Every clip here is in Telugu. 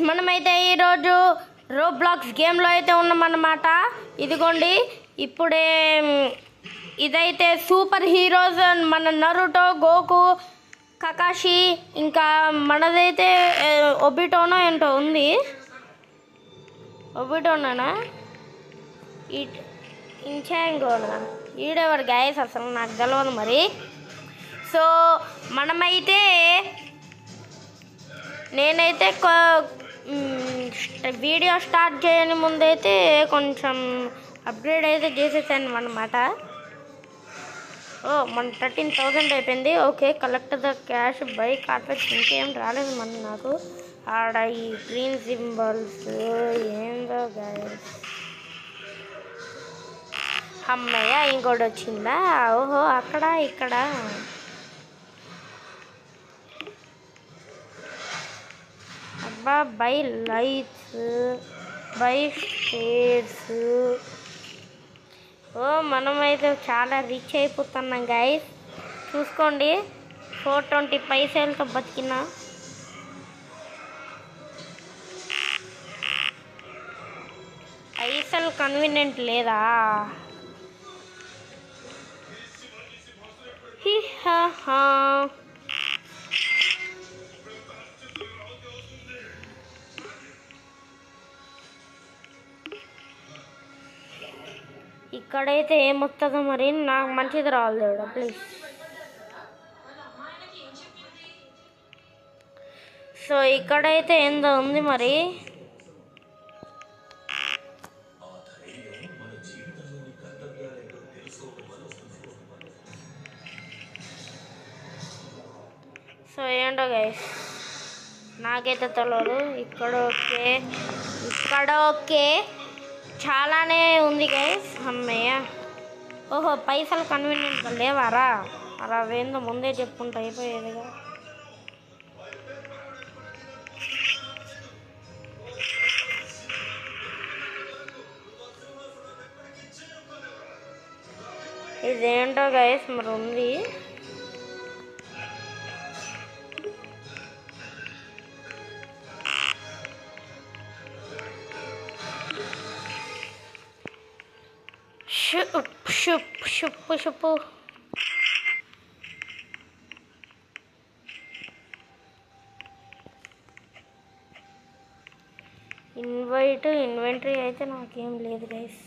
మనమైతే ఈరోజు రోబ్లాక్స్ గేమ్లో అయితే ఉన్నామన్నమాట. ఇదిగోండి ఇప్పుడే ఇదైతే సూపర్ హీరోస్ మన నరుటో, గోకు, కకాషి, ఇంకా మనదైతే ఒబిటోనో ఏంటో ఉంది. ఒబిటోనా ఇంచాంగోనా ఈడెవరు గైస్ అసలు నాకు తెలియదు మరి. సో మనమైతే నేనైతే వీడియో స్టార్ట్ చేయని ముందైతే కొంచెం అప్గ్రేడ్ అయితే చేసేసాను అన్నమాట. మన 13,000 అయిపోయింది. Okay, collect the cash by carpets. ఇంకేం రాలేదు మన నాకు ఆడ ఈ గ్రీన్ సింబల్స్ ఏందో గైస్. అమ్మయ్య ఇంకోటి వచ్చిందా? ఓహో అక్కడ ఇక్కడ. అబ్బా బై లైట్స్, బై షేడ్స్. మనమైతే చాలా రిచ్ అయిపోతున్నాం గైస్. చూసుకోండి 420 పైసలతో బతికినా. పైసలు కన్వీనియంట్ లేదా? ఇక్కడైతే ఏమొస్తుందో మరి. నాకు మంచిది రావాలి దేవుడా ప్లీజ్. సో ఇక్కడైతే ఏందో ఉంది మరి. సో ఏంటో గైస్ నాకైతే తెలియదు. ఇక్కడ ఓకే, ఇక్కడ ఓకే, చాలానే ఉంది గైస్. అమ్మయ్య. ఓహో పైసలు కన్వీనియంట్గా లేవారా? అలా అవేందో ముందే చెప్పుకుంటూ అయిపోయేదిగా. ఇదేంటో గైస్ మరి ఉంది. షుప్పు ఇన్వెంటరీ అయితే నాకేం లేదు guys.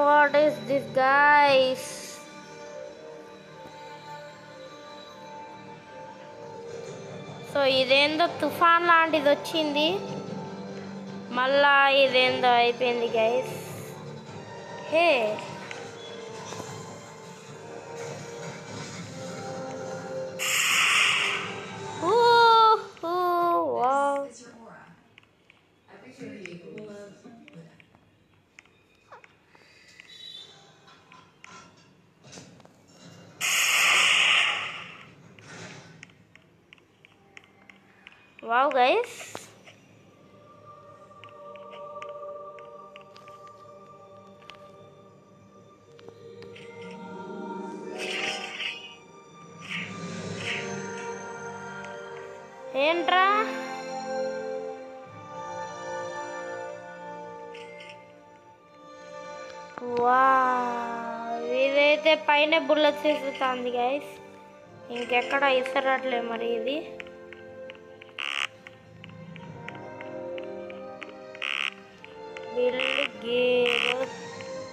What is this guys? So ఇదేందో తుఫాన్ లాంటిది వచ్చింది, మళ్ళా ఇదేందో అయిపోయింది గైస్. హే వావ్ గైస్. ఏంట్రా ఇదైతే పైన బుల్లెట్స్ వేస్తుంది గైస్. ఇంకెక్కడ ఇస్తారట్లే మరి. ఇది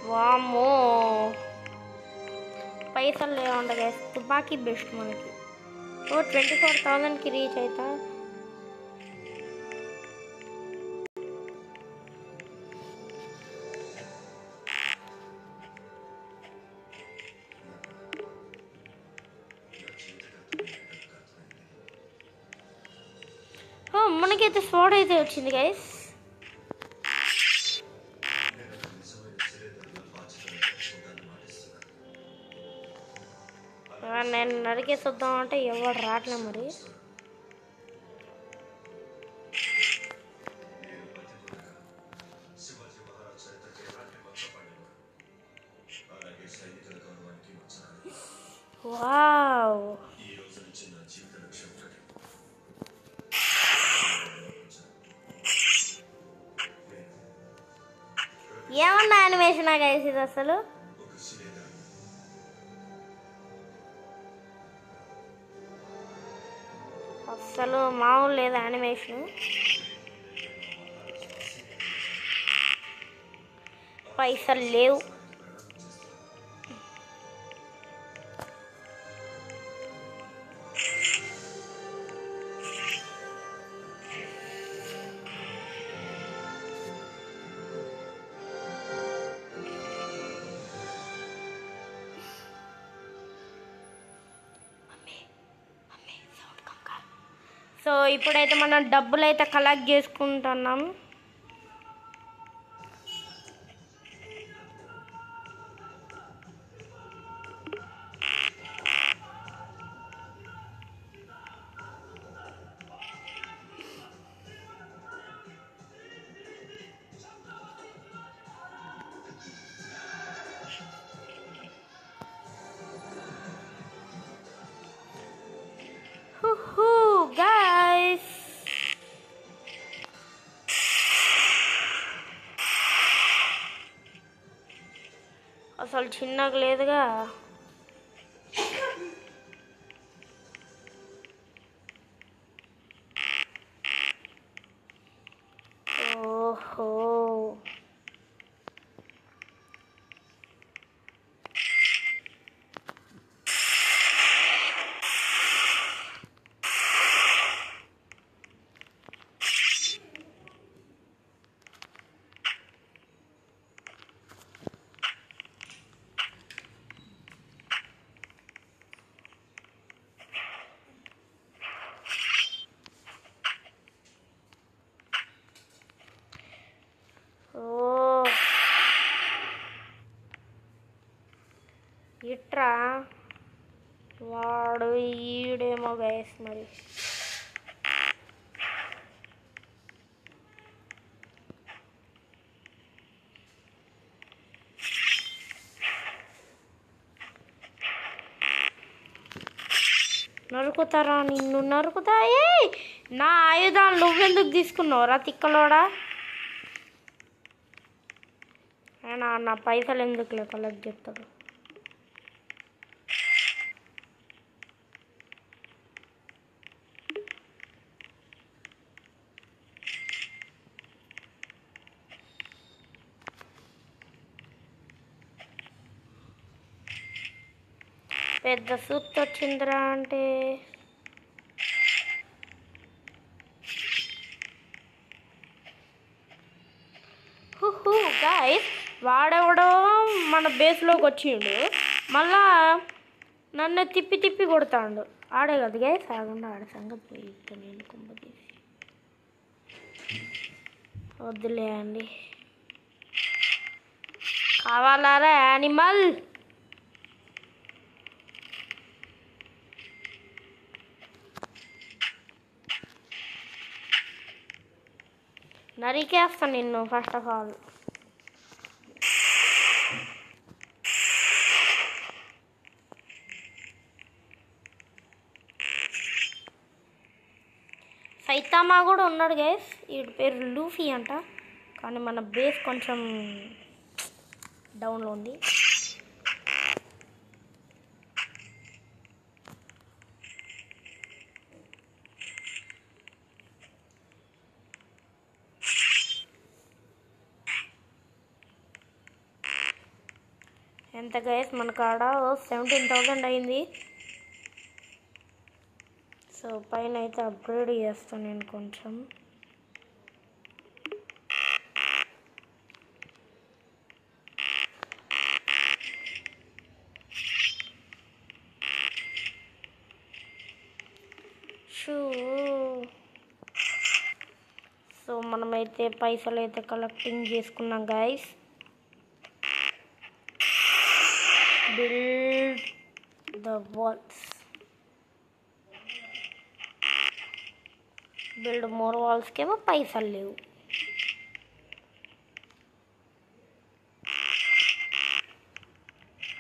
వామో పైసలు లేవంట గైస్. తుపాకీ బెస్ట్ మనకి. 24,000కి రీచ్ అవుతా. మనకైతే స్వాడ్ అయితే వచ్చింది గైస్. నేను నరికేసి వద్దామంటే ఎవరు రావట్లే మరి. వావ్, ఏమన్నా యానిమేషన్ గైస్ ఇది అసలు. అసలు మామూలు లేదు యానిమేషన్. పైసలు లేవు. సో ఇప్పుడైతే మనం డబ్బులు అయితే కలెక్ట్ చేసుకుంటున్నాం. గైస్ అసలు చిన్నగా లేదుగా. ఓహో, ఇట్రా వాడు ఈడేమో గైస్. మరి నరుకుతారా నిన్ను, నరుకుతా. నా ఆయుధాలు నువ్వెందుకు తీసుకున్నావురా తిక్కలోడా? నా పైసలు ఎందుకులే కలెక్ట్ చేస్తాడు. పెద్ద సూత్ వచ్చిందిరా అంటే గైస్ వాడెవడో మన బేస్లోకి వచ్చిండు, మళ్ళా నన్ను తిప్పి తిప్పి కొడతాడు. ఆడే కదా గైస్, ఆగండి ఆడ సంగతి పోయి నేను కుంభ తీసి వద్దులే అండి. కావాలారా యానిమల్? నరికేస్తాను నిన్ను ఫస్ట్ ఆఫ్ ఆల్. సైతామా కూడా ఉన్నాడు గైస్, వీడి పేరు లూఫీ అంట, కానీ మన బేస్ కొంచెం డౌన్లో ఉంది. ఎంత గైస్ మన కాడ 17,000 అయింది. సో పైన అయితే అప్గ్రేడ్ చేస్తాను నేను కొంచెం. సో మనమైతే పైసలు అయితే కలెక్టింగ్ చేసుకున్నాం guys. Build the walls, build more వాల్స్కేమో పైసలు లేవు.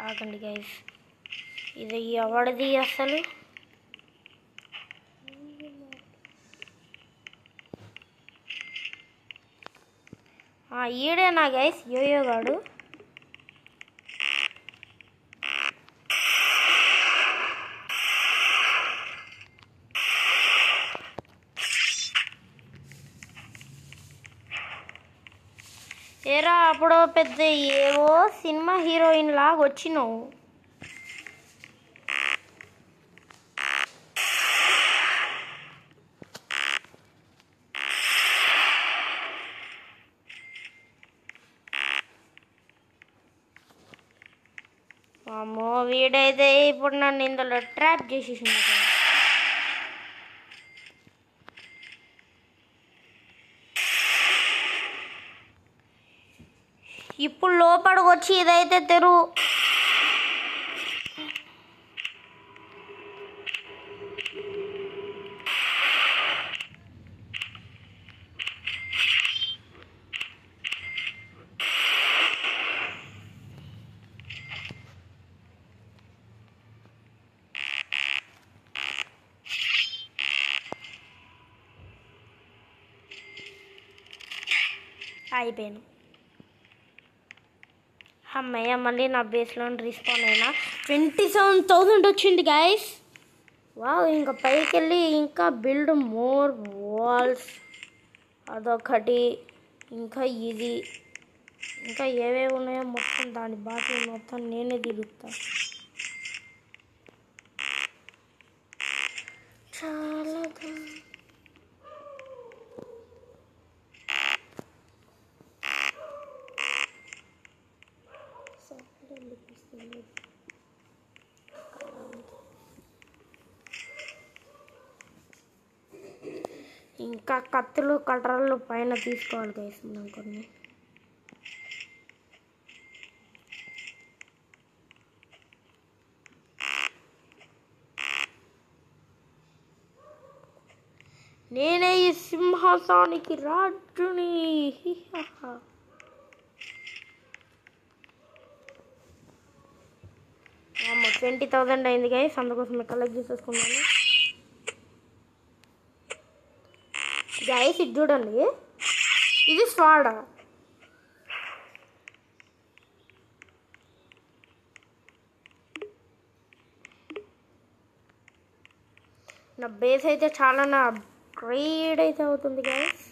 ఆగండి గైస్, ఇది ఎవరిది అసలు? ఈడేనా గైస్ యోయో గాడు? ఏరా అప్పుడు పెద్ద ఏవో సినిమా హీరోయిన్ లాగా వచ్చినావు. అమ్మో వీడైతే ఇప్పుడు నన్ను ఇందులో ట్రాప్ చేసేసింది. ఇప్పుడు లోపలికి వచ్చి ఇదైతే తెరువు. అయిపోయాను. అమ్మయ్య మళ్ళీ నా బేస్లో రిస్పాన్ అయినా 27,000 వచ్చింది గైస్. వావ్, ఇంకా పైకి వెళ్ళి ఇంకా బిల్డ్ మోర్ వాల్స్ అదొకటి, ఇంకా ఇది, ఇంకా ఏవేవి ఉన్నాయో మొత్తం దాని బాటిల్ మొత్తం నేనే తిరుగుతా. చాలా ఇంకా కత్తులు కటర్లు పైన తీసుకోవాలి గైస్ మనం కొన్ని. నేనే ఈ సింహాసానికి రాజుని. 20,000 అయింది గైస్, అందుకోసం కలెక్ట్ చేసేసుకున్నాను గైస్. ఇది చూడండి, ఇది స్వాడా. నా బేస్ అయితే చాలా నా అప్గ్రేడ్ అయితే అవుతుంది గైస్.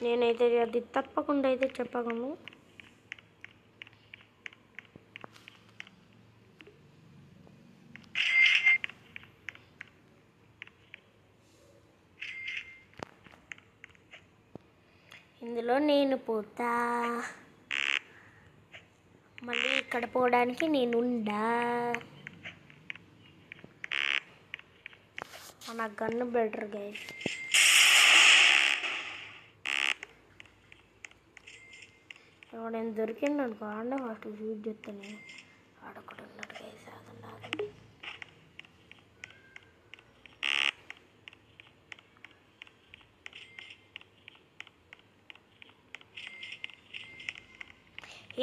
నేనైతే అది తప్పకుండా అయితే చెప్పగలను. ఇందులో నేను పోతా, మళ్ళీ ఇక్కడ పోవడానికి నేనుండా. నా గన్ను బెటర్ గైస్. ఎవడైనా దొరికింది అనుకో ఆడనే ఫస్ట్ షూట్ చేస్తాను. ఆడొకటి ఉన్నాడు గైస్, ఆగండి.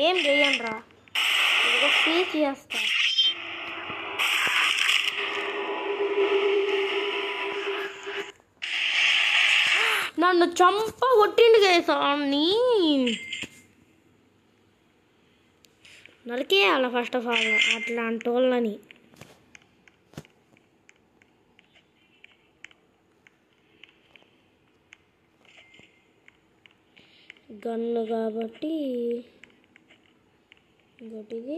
ఏం చెయ్యండి రా, ఇదిగో ఫీజ్ చేస్తా. నన్ను చంప కొట్టిండు గైస్. అన్నీ నలికేయాల ఫస్ట్ ఆఫ్ ఆల్ అట్లాంటి వాళ్ళని. గన్ను కాబట్టి ఇంకోటిది,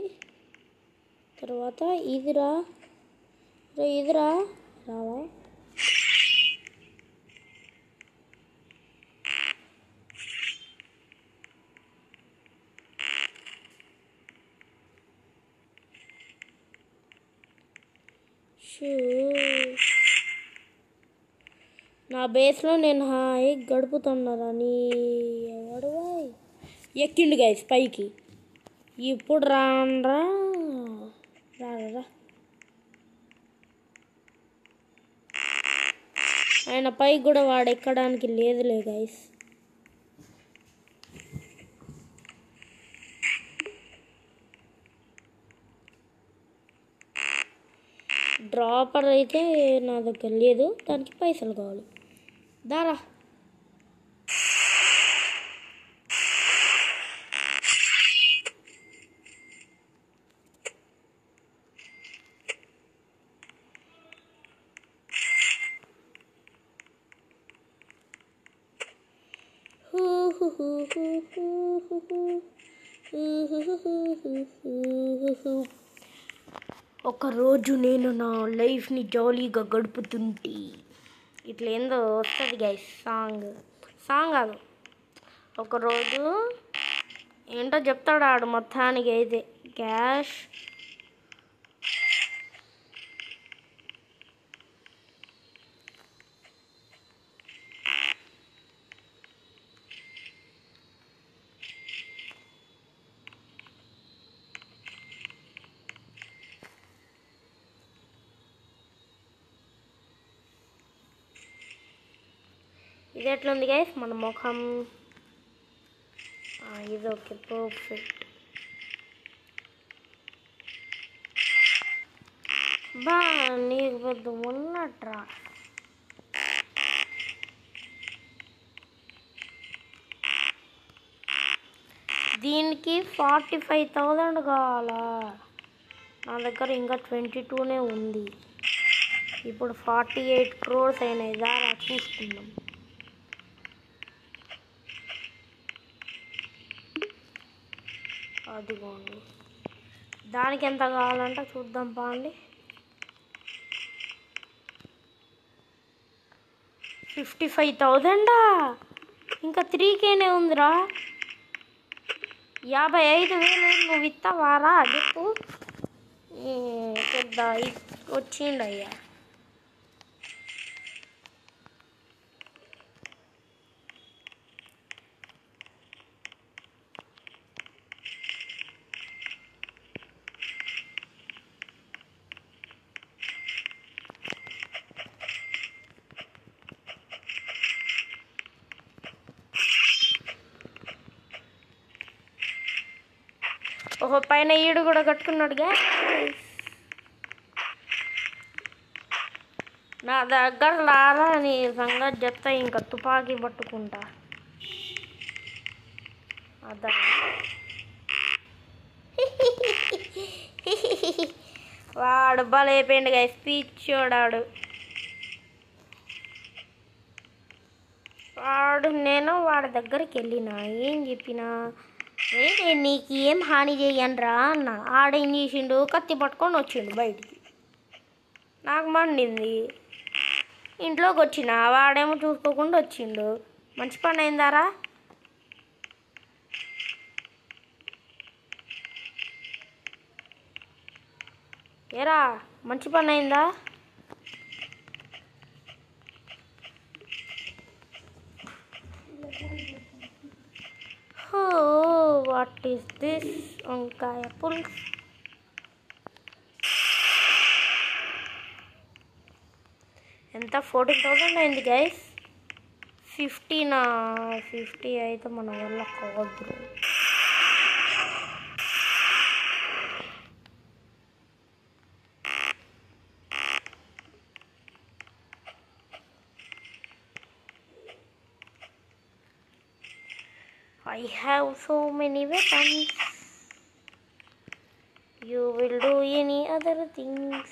తర్వాత ఇదిరా ఇదిరా రావా. నా బేస్లో నేను హాయి గడుపుతున్నారని ఎవడు ఎక్కిండు గైస్ పైకి. ఇప్పుడు రానరా ఆయన పైకి కూడా వాడు ఎక్కడానికి లేదులే గైస్. డ్రాపర్ అయితే నా దగ్గర లేదు, దానికి పైసలు కావాలి. దారా ఒకరోజు నేను నా లైఫ్ని జాలీగా గడుపుతుంటే ఇట్లా ఏందో వస్తుంది గైస్. సాంగ్ కాదు, ఒకరోజు ఏంటో చెప్తాడు ఆడు మొత్తానికి అయితే. క్యాష్ ఇది ఎట్లుంది గైస్ మన ముఖం? ఇది ఓకే, పర్ఫెక్ట్. బా నీకు పెద్ద ఉన్నట్రా. దీనికి 45,000 కావాలా? నా దగ్గర ఇంకా 22 ఉంది. ఇప్పుడు 48 crores అయినాయి. దారా చూసుకుందాం. అదిగోండి, దానికి ఎంత కావాలంటే చూద్దాం పాండి. 55,000 ఇంకా 3Kనే ఉందిరా. 55,000 నువ్వు ఇస్తావారా? చెప్పు. పెద్ద వచ్చిండయ్యా. ఓహో, పైన ఈడు కూడా కట్టుకున్నాడుగా. నా దగ్గర లారా నీ సంగతి చెప్తా. ఇంకా తుపాకీ పట్టుకుంటా. అదా వాడు బలైపోయిండు గా, స్పీచ్ చూడాడు వాడు. నేను వాడి దగ్గరికి వెళ్ళినా, ఏం చెప్పినా, నీకు ఏం హాని చేయనరా అన్న. ఆడేం చేసిండు, కత్తి పట్టుకొని వచ్చిండు బయటికి. నాకు మండింది, ఇంట్లోకి వచ్చిన. వాడేమో చూసుకోకుండా వచ్చిండు. మంచి పని అయిందారా? ఏరా, మంచి పని అయిందా? What is this? వంకాయ పులుసు. ఎంత? 14,000 అయింది గైస్. 50 అయితే మన వల్ల కాదు. I have so many weapons. You will do any other things.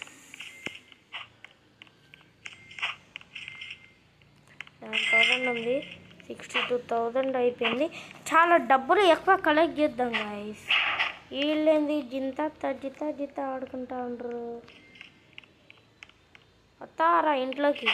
7,000 ఉంది. 62,000 అయిపోయింది. చాలా డబ్బులు ఎక్కువ కలెక్ట్ చేద్దాం గైస్. వీళ్ళేంది జిత ఆడుకుంటా ఉండరు. వస్తారా ఇంట్లోకి?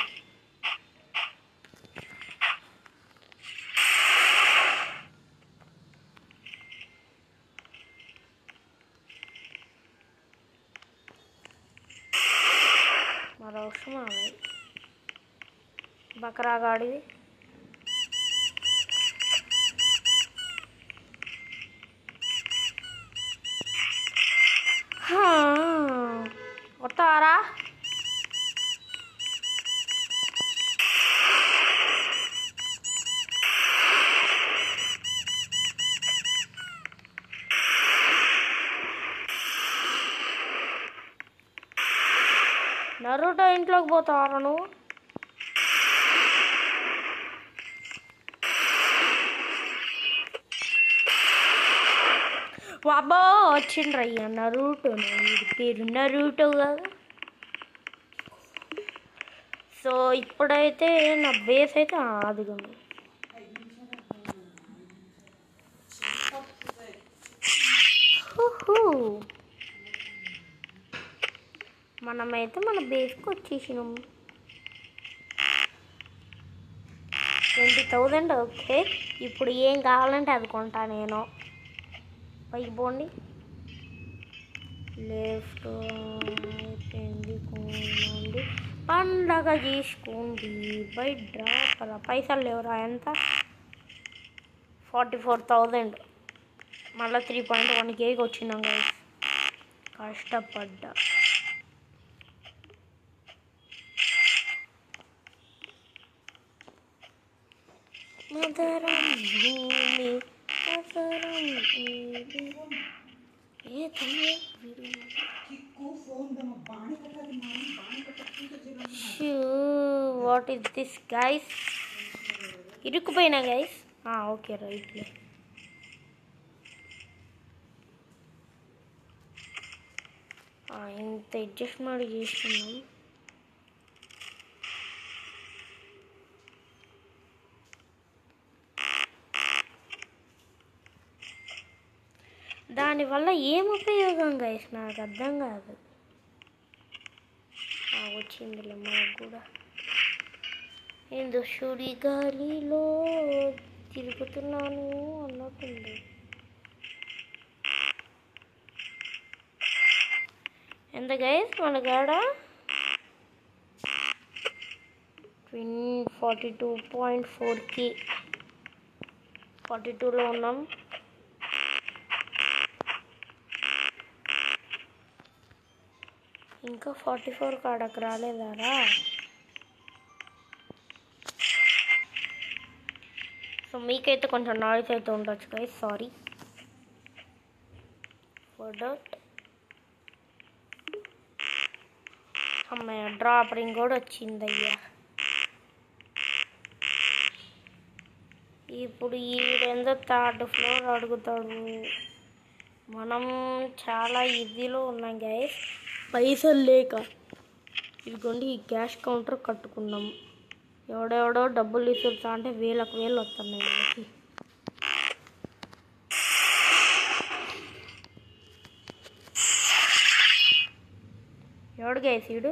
మరో అవసరమా బకరాగాడివి? వస్తారా? నరుటో ఇంట్లోకి పోతావరా నువ్వు? వాబో వచ్చిండ్రయ్యా నరుటో, వీడి పేరు నరుటో కదా. సో ఇప్పుడైతే నా బేస్ అయితే ఆదుగుంది. మనమైతే మన బేస్కి వచ్చేసినాం. 20,000. ఓకే, ఇప్పుడు ఏం కావాలంటే అది కొంటా నేను. పైకి పోండి, లెఫ్ట్ అయిపోయింది. కొండి పండగ చేసుకోండి. బై డ్రాప్ అలా పైసలు లేవురా. ఎంత? 44,000. మళ్ళీ 3.1Kకి వచ్చినాం గైస్. కష్టపడ్డా. మదరం భూమి వాట్ ఈస్ దిస్ గైస్? ఇరుక్కుపోయినా గైస్. ఓకే రైట్లే. ఇంత అడ్జస్ట్మెంట్ చేస్తున్నాం. దానివల్ల ఏం ఉపయోగం గైస్ నాకు అర్థం కాదు. వచ్చిందిలే మాకు కూడా. ఏందో సుడి గాలిలో తిరుగుతున్నాను అన్నట్టుంది. ఎంత గైస్ మన కాడ? 42.4K. 42లో ఉన్నాం. ఇంకా 44 కాడకు రాలేదారా? సో మీకైతే కొంచెం నాయిస్ అయితే ఉండొచ్చు గైస్, సారీ ఫర్ దట్. అమ్మాయి డ్రాప్ రింగ్ కూడా వచ్చిందయ్యా. ఇప్పుడు ఈడెందో 3rd ఫ్లోర్ అడుగుతాడు. మనం చాలా ఈజీలో ఉన్నాం గైస్, పైసలు లేక. ఇదిగోండి ఈ క్యాష్ కౌంటర్ కట్టుకున్నాం. ఎవడెవడో డబ్బులు ఇస్తుంటా అంటే వేలకు వేలు వస్తున్నాయి మనకి. ఎవడు గైస్ ఈడు?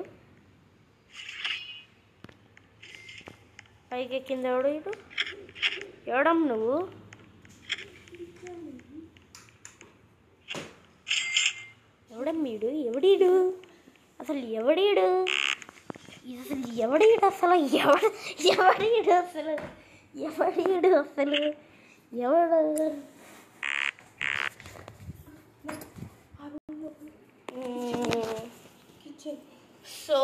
పైకి ఎక్కింది ఎవడు? ఈడు ఎవడమ్ నువ్వు? ఎవడమ్మీడు? ఎవడీడు అసలు? ఎవడీడు అసలు? ఎవడీడు అసలు? ఎవడీడు అసలు? ఎవడీడు అసలు? ఎవడు? సో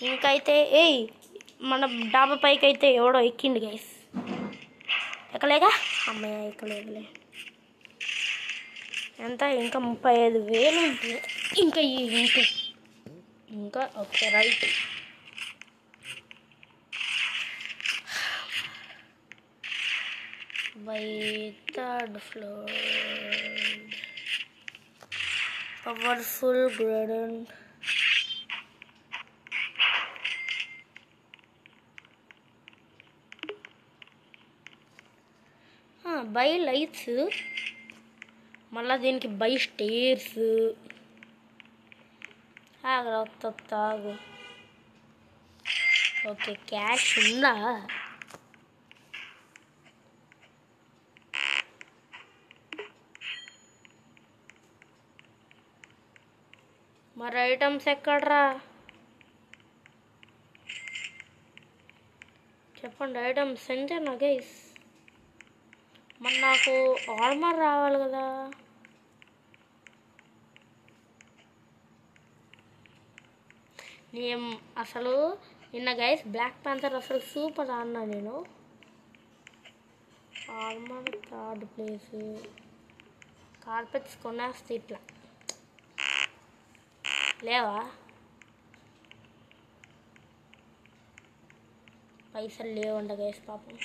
ఇంకైతే మన డాబా పైకి అయితే ఎవడో ఎక్కిండు గైస్. ఎక్కలేగా? అమ్మాయి ఎక్కలేదులే. ఎంత? ఇంకా 35,000 ఉంటుంది. ఇంకా ఇంకా ఇంకా okay right. By 3rd floor powerful gradient. By lights, మళ్ళీ దీనికి బై స్టేర్స్. ఆగు. ఓకే క్యాష్ ఉందా? మరి ఐటమ్స్ ఎక్కడ్రా? చెప్పండి, ఐటమ్స్ ఎంతేనా గైస్? మరి నాకు ఆర్మర్ రావాలి కదా. నేను అసలు నిన్న గైస్ బ్లాక్ ప్యాంథర్ అసలు సూపర్ అన్నా నేను. Armour third place. కార్పెట్స్ కొనేస్తే ఇట్లా లేవా? పైసలు లేవంట గైస్ పాపం.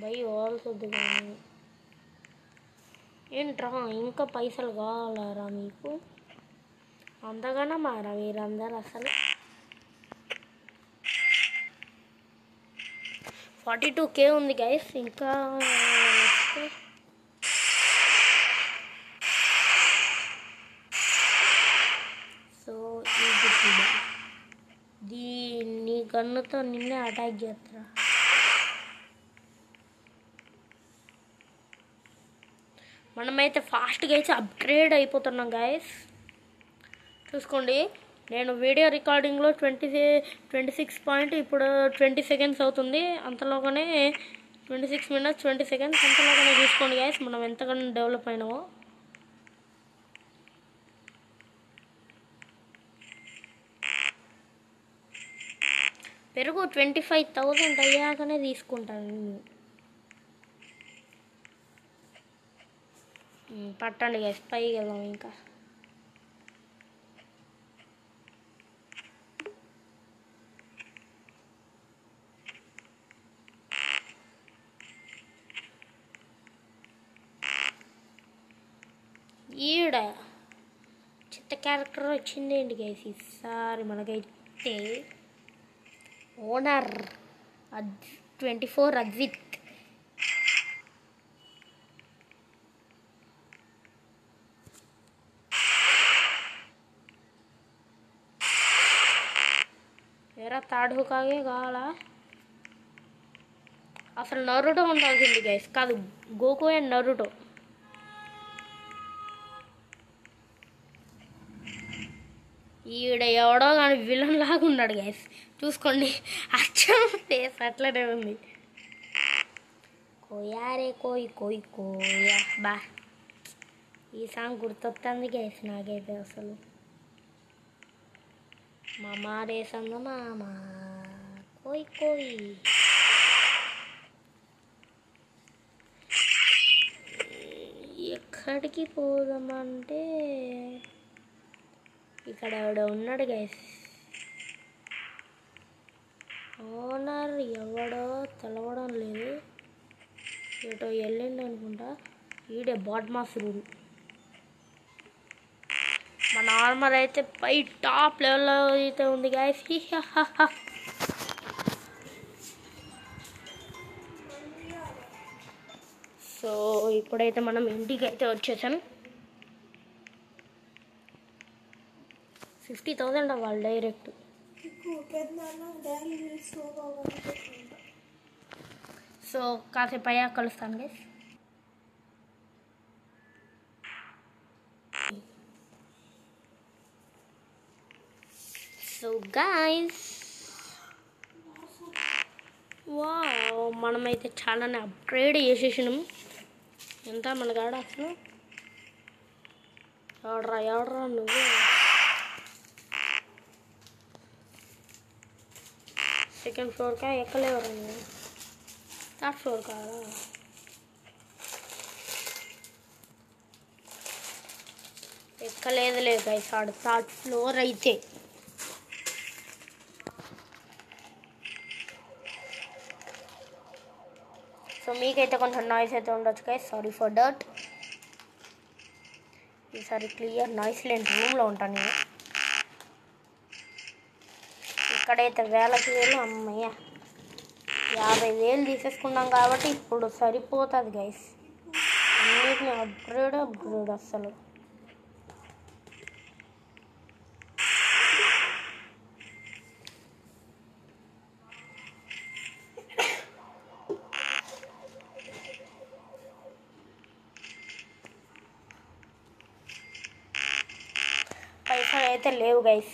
బై వాళ్ళకొద్దు కానీ ఏంట్రా ఇంకా పైసలు కావాలరా మీకు? అంతగానో మారా మీరందరూ అసలు. 42K ఉంది గైస్. ఇంకా సో ఇది దీన్ని గన్నుతో నిన్నే అటాక్ చేస్తారా? మనమైతే ఫాస్ట్గా అయితే అప్గ్రేడ్ అయిపోతున్నాం గైస్. చూసుకోండి, నేను వీడియో రికార్డింగ్లో 26 పాయింట్ ఇప్పుడు 20 సెకండ్స్ అవుతుంది. అంతలోగానే 26 minutes 20 seconds అంతలోగానే చూసుకోండి గైస్ మనం ఎంతగానో డెవలప్ అయినామో. పెరుగు 25,000 అయ్యాకనే తీసుకుంటాను. పట్టండి గైస్, పైకి వెళ్దాం. ఇంకా ఈడ చిత్త క్యారెక్టర్ వచ్చింది ఏంటి గైస్ ఈసారి మనకైతే. ఓనర్ 24 అద్విత్. వేరే థర్డ్ హుకాగే కావాలా? అసలు నరుటో ఉండాల్సింది గైస్, కాదు గోకు అండ్ నరుటో. ఈడ ఎవడో కానీ విలన్ లాగా ఉన్నాడు గైస్, చూసుకోండి. అచ్చం ఫేస్ అట్లనే ఉంది. కోయారే కోయి కోయి కోయా బా. ఈ సాంగ్ గుర్తొస్తుంది గైస్ నాకైతే అసలు. మామా రేసంగ మామా కోయి కోయి. ఎక్కడికి పోదామంటే ఇక్కడ ఎవడో ఉన్నాడు గైస్. ఓనర్ ఎవడో తెలవడం లేదు, ఏటో వెళ్ళిండు అనుకుంటా. ఈడే బాడ్మాస్ రూల్. మన ఆర్మర్ అయితే పై టాప్ లెవెల్లో అయితే ఉంది గైస్. సో ఇప్పుడైతే మనం ఇంటికి అయితే వచ్చేసాం. 50,000 అవ్వాలి డైరెక్ట్. సో కాసేపు అయ్యాక కలుస్తాను గైస్. సో గైస్ వావ్, మనమైతే చాలానే అప్గ్రేడ్ చేసేసినాం. ఎంత మన కాడ అసలు ఎవడరా నువ్వు? సెకండ్ ఫ్లోర్ కా ఎక్కలేవరా నువ్వు? థర్డ్ ఫ్లోర్ కాదా? ఎక్కలేదులే గైస్, ఆడు థర్డ్ ఫ్లోర్ అయితే. సో మీకైతే కొంచెం నాయిస్ అయితే ఉండొచ్చు గైస్, సారీ ఫర్ దట్. ఈసారి క్లియర్ నాయిస్ లేని రూమ్లో ఉంటాను నేను. ఇక్కడైతే వేలకి అమ్మయ్య 50,000 తీసేసుకున్నాం కాబట్టి ఇప్పుడు సరిపోతుంది గైస్. అన్నిటిని అప్గ్రేడ్ అస్సలు. పైసలు అయితే లేవు గైస్.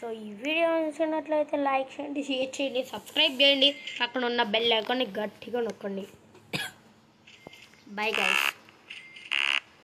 సో ఈ వీడియో నచ్చినట్లయితే లైక్ చేయండి, షేర్ చేయండి, సబ్స్క్రైబ్ చేయండి, పక్కన ఉన్న బెల్ ఐకాన్ని గట్టిగా నొక్కండి. Bye guys.